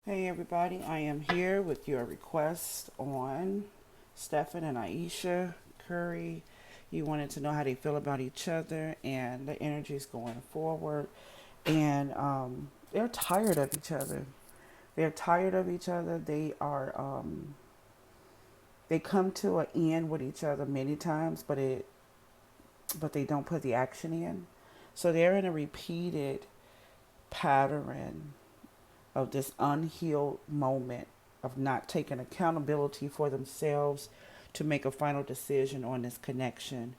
Hey everybody, I am here with your request on Steph and Ayesha Curry. You wanted to know how they feel about each other and the energies going forward. And they're tired of each other. They're tired of each other. They come to an end with each other many times, but they don't put the action in. So they're in a repeated pattern of this unhealed moment of not taking accountability for themselves to make a final decision on this connection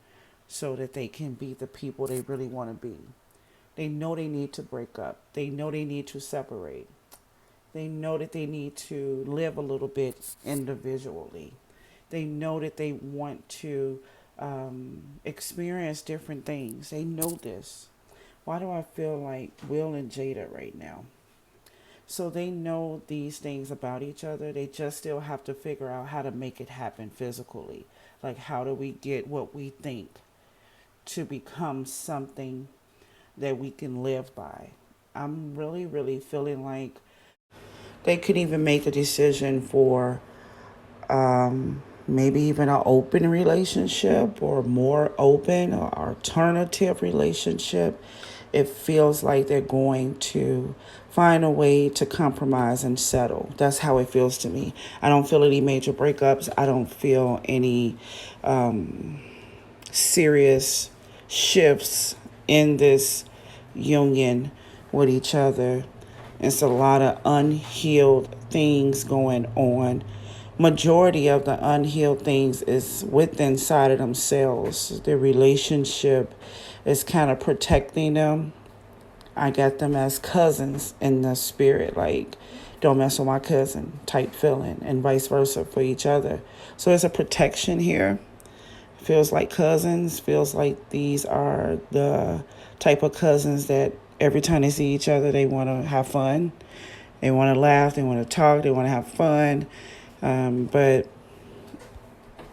so that they can be the people they really want to be. They know they need to break up. They know they need to separate. They know that they need to live a little bit individually. They know that they want to experience different things. They know this. Why do I feel like Will and Jada right now? So they know these things about each other. They just still have to figure out how to make it happen physically. Like, how do we get what we think to become something that we can live by? I'm really, really feeling like they could even make a decision for maybe even an open relationship or more open or alternative relationship. It feels like they're going to find a way to compromise and settle. That's how it feels to me. I don't feel any major breakups. I don't feel any serious shifts in this union with each other. It's a lot of unhealed things going on. Majority of the unhealed things is within inside of themselves. Their relationship is kind of protecting them. I got them as cousins in the spirit, like don't mess with my cousin type feeling, and vice versa for each other. So there's a protection here. Feels like cousins, feels like these are the type of cousins that every time they see each other, they want to have fun. They want to laugh, they want to talk, they want to have fun. But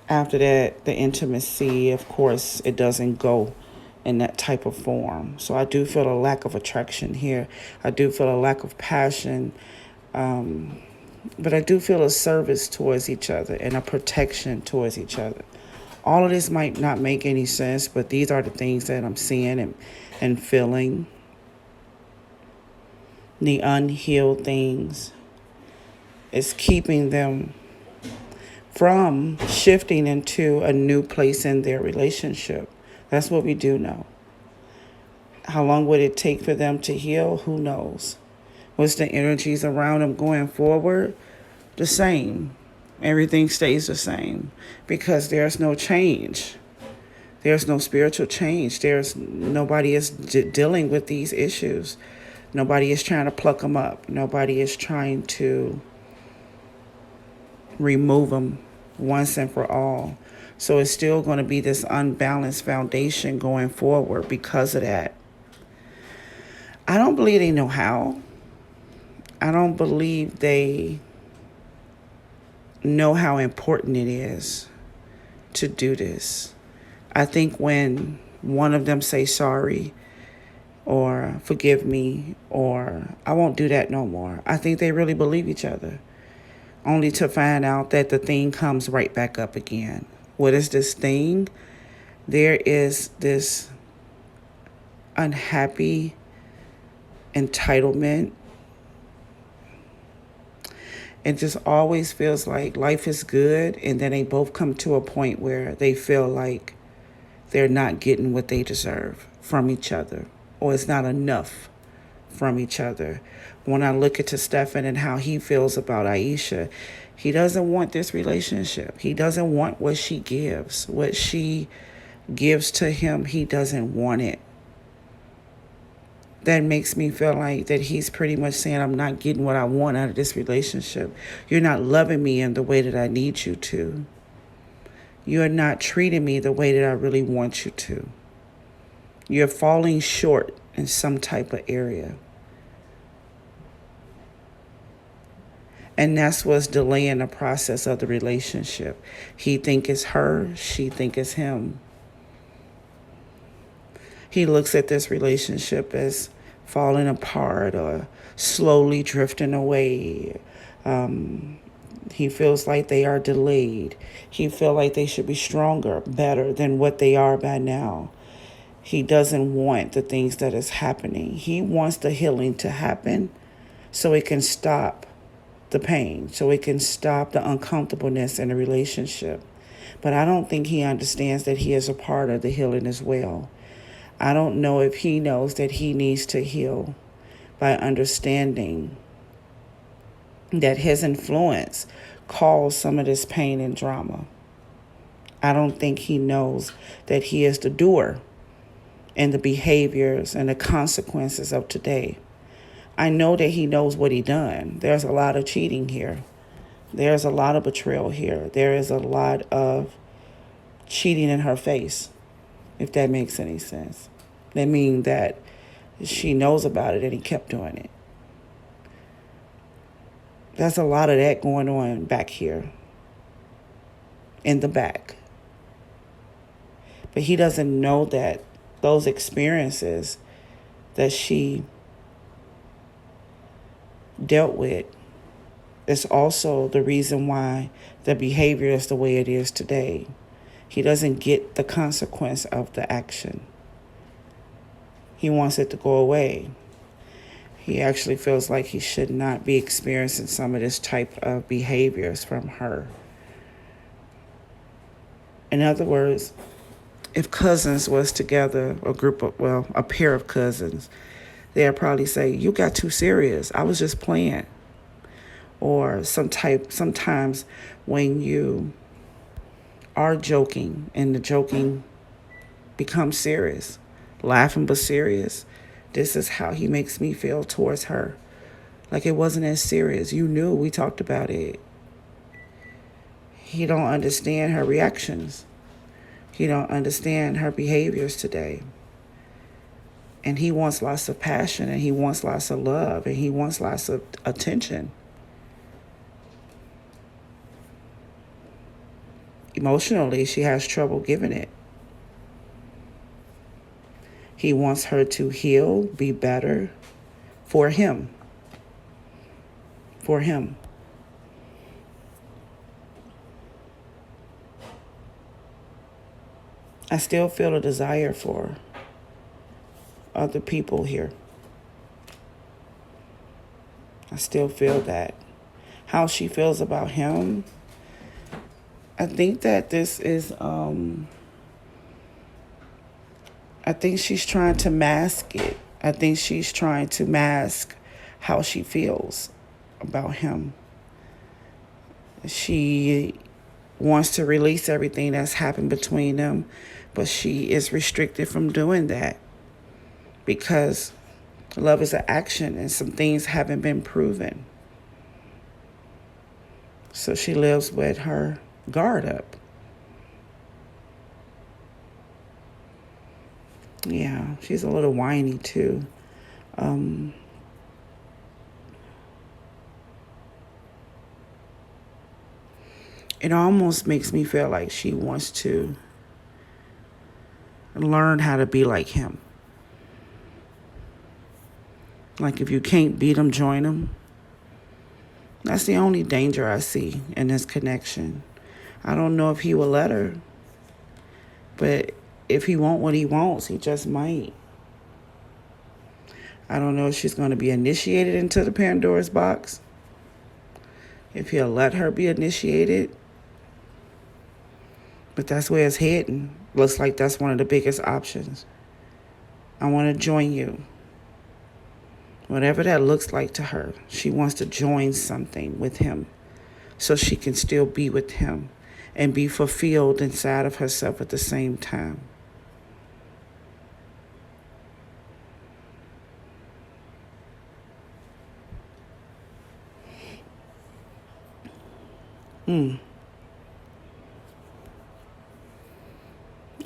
after that, the intimacy, of course, it doesn't go in that type of form. So I do feel a lack of attraction here. I do feel a lack of passion. But I do feel a service towards each other and a protection towards each other. All of this might not make any sense, but these are the things that I'm seeing and feeling. The unhealed things is keeping them from shifting into a new place in their relationship. That's what we do know. How long would it take for them to heal? Who knows? What's the energies around them going forward? The same. Everything stays the same because there's no change. There's no spiritual change. There's nobody is dealing with these issues. Nobody is trying to pluck them up. Nobody is trying to remove them once and for all. So it's still going to be this unbalanced foundation going forward because of that. I don't believe they know how. I don't believe they know how important it is to do this. I think when one of them say sorry or forgive me or I won't do that no more, I think they really believe each other, only to find out that the thing comes right back up again. What is this thing? There is this unhappy entitlement. It just always feels like life is good, and then they both come to a point where they feel like they're not getting what they deserve from each other, or it's not enough from each other. When I look at Stephen and how he feels about Ayesha, he doesn't want this relationship. He doesn't want what she gives. What she gives to him, he doesn't want it. That makes me feel like that he's pretty much saying, I'm not getting what I want out of this relationship. You're not loving me in the way that I need you to. You're not treating me the way that I really want you to. You're falling short in some type of area. And that's what's delaying the process of the relationship. He think it's her, she think it's him. He looks at this relationship as falling apart or slowly drifting away. He feels like they are delayed. He feels like they should be stronger, better than what they are by now. He doesn't want the things that is happening. He wants the healing to happen so it can stop the pain, so it can stop the uncomfortableness in a relationship. But I don't think he understands that he is a part of the healing as well. I don't know if he knows that he needs to heal by understanding that his influence caused some of this pain and drama. I don't think he knows that he is the doer and the behaviors and the consequences of today. I know that he knows what he done. There's a lot of cheating here. There's a lot of betrayal here. There is a lot of cheating in her face, if that makes any sense. That means that she knows about it and he kept doing it. There's a lot of that going on back here, in the back. But he doesn't know that those experiences that she dealt with is also the reason why the behavior is the way it is today. He doesn't get the consequence of the action. He wants it to go away. He actually feels like he should not be experiencing some of this type of behaviors from her. In other words, if cousins was together, a pair of cousins, they'll probably say, "You got too serious. I was just playing." Or sometimes when you are joking and the joking becomes serious, laughing but serious, this is how he makes me feel towards her. Like it wasn't as serious. You knew we talked about it. He don't understand her reactions. He don't understand her behaviors today. And he wants lots of passion, and he wants lots of love, and he wants lots of attention. Emotionally, she has trouble giving it. He wants her to heal, be better for him. For him. I still feel a desire for other people here. I still feel that. How she feels about him, I think that this is, I think she's trying to mask it. I think she's trying to mask how she feels about him. She wants to release everything that's happened between them, but she is restricted from doing that because love is an action and some things haven't been proven. So she lives with her guard up. Yeah, she's a little whiny too. It almost makes me feel like she wants to learn how to be like him. Like if you can't beat him, join him. That's the only danger I see in this connection. I don't know if he will let her, but if he wants what he wants, he just might. I don't know if she's going to be initiated into the Pandora's box, if he'll let her be initiated. But that's where it's heading. Looks like that's one of the biggest options. I want to join you. Whatever that looks like to her, she wants to join something with him so she can still be with him and be fulfilled inside of herself at the same time.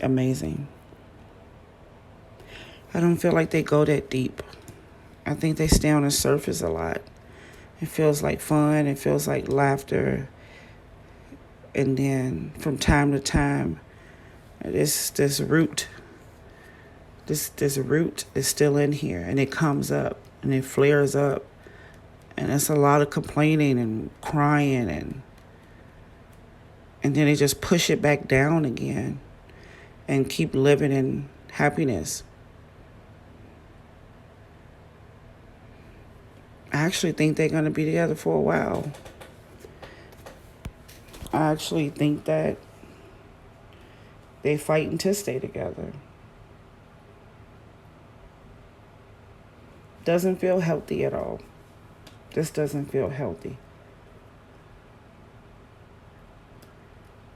Amazing. I don't feel like they go that deep. I think they stay on the surface a lot. It feels like fun. It feels like laughter. And then from time to time, this root This root is still in here, and it comes up and it flares up, and it's a lot of complaining and crying, and then they just push it back down again and keep living in happiness. I actually think they're going to be together for a while. I actually think that they fighting to stay together. Doesn't feel healthy at all. This doesn't feel healthy.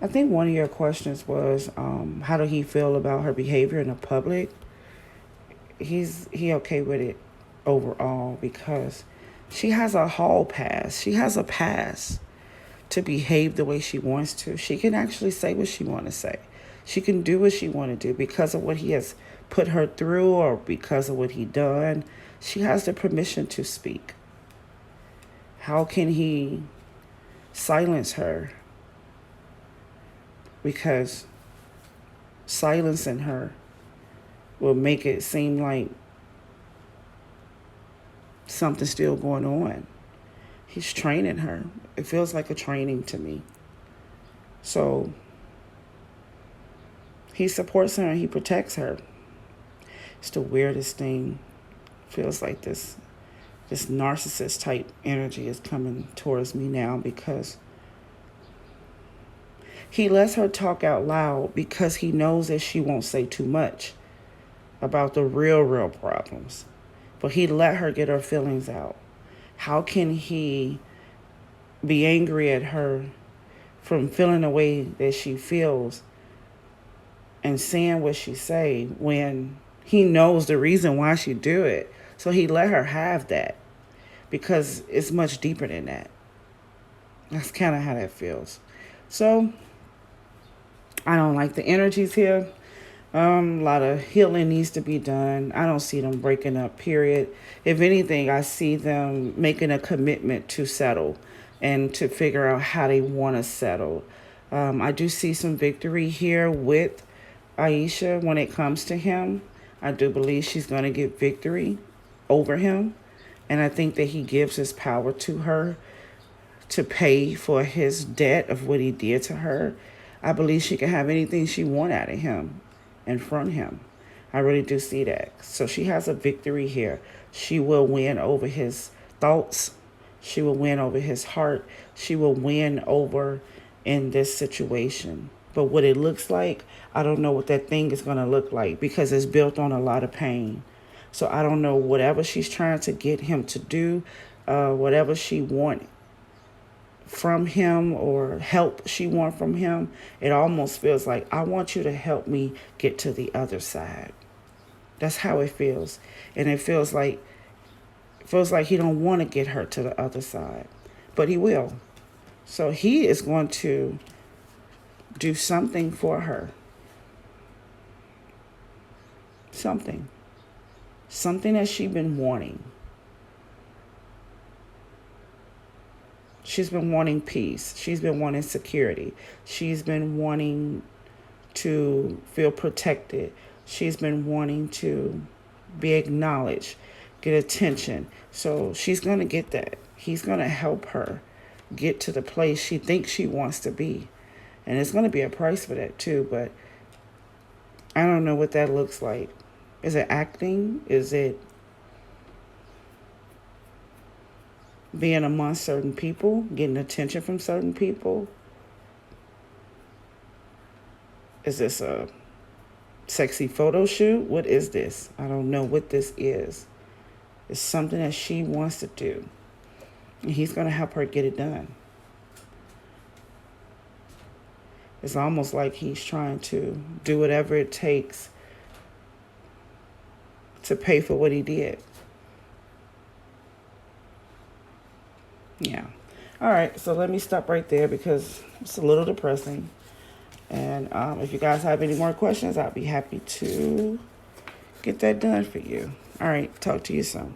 I think one of your questions was, how did he feel about her behavior in the public? He okay with it overall because she has a hall pass. She has a pass to behave the way she wants to. She can actually say what she want to say. She can do what she want to do because of what he has put her through or because of what he done. She has the permission to speak. How can he silence her? Because silencing her will make it seem like something's still going on. He's training her. It feels like a training to me. So he supports her and he protects her. It's the weirdest thing. Feels like this narcissist type energy is coming towards me now because he lets her talk out loud because he knows that she won't say too much about the real problems. But he let her get her feelings out. How can he be angry at her from feeling the way that she feels and saying what she say when he knows the reason why she do it? So he let her have that because it's much deeper than that. That's kind of how that feels. So I don't like the energies here. A lot of healing needs to be done. I don't see them breaking up, period. If anything, I see them making a commitment to settle and to figure out how they want to settle. I do see some victory here with Ayesha when it comes to him. I do believe she's going to get victory over him. And I think that he gives his power to her to pay for his debt of what he did to her. I believe she can have anything she wants out of him and from him. I really do see that. So she has a victory here. She will win over his thoughts. She will win over his heart. She will win over in this situation. But what it looks like, I don't know what that thing is going to look like because it's built on a lot of pain. So I don't know whatever she's trying to get him to do, whatever she wants from him or help she want from him, it almost feels like, I want you to help me get to the other side. That's how it feels. And it feels like he don't want to get her to the other side, but he will. So he is going to do something for her. Something that she's been wanting. She's been wanting peace. She's been wanting security. She's been wanting to feel protected. She's been wanting to be acknowledged, get attention. So she's going to get that. He's going to help her get to the place she thinks she wants to be. And it's going to be a price for that too, but I don't know what that looks like. Is it acting? Is it being among certain people, getting attention from certain people? Is this a sexy photo shoot? What is this? I don't know what this is. It's something that she wants to do. And he's going to help her get it done. It's almost like he's trying to do whatever it takes to pay for what he did. Yeah. All right. So let me stop right there because it's a little depressing. And if you guys have any more questions, I'll be happy to get that done for you. All right. Talk to you soon.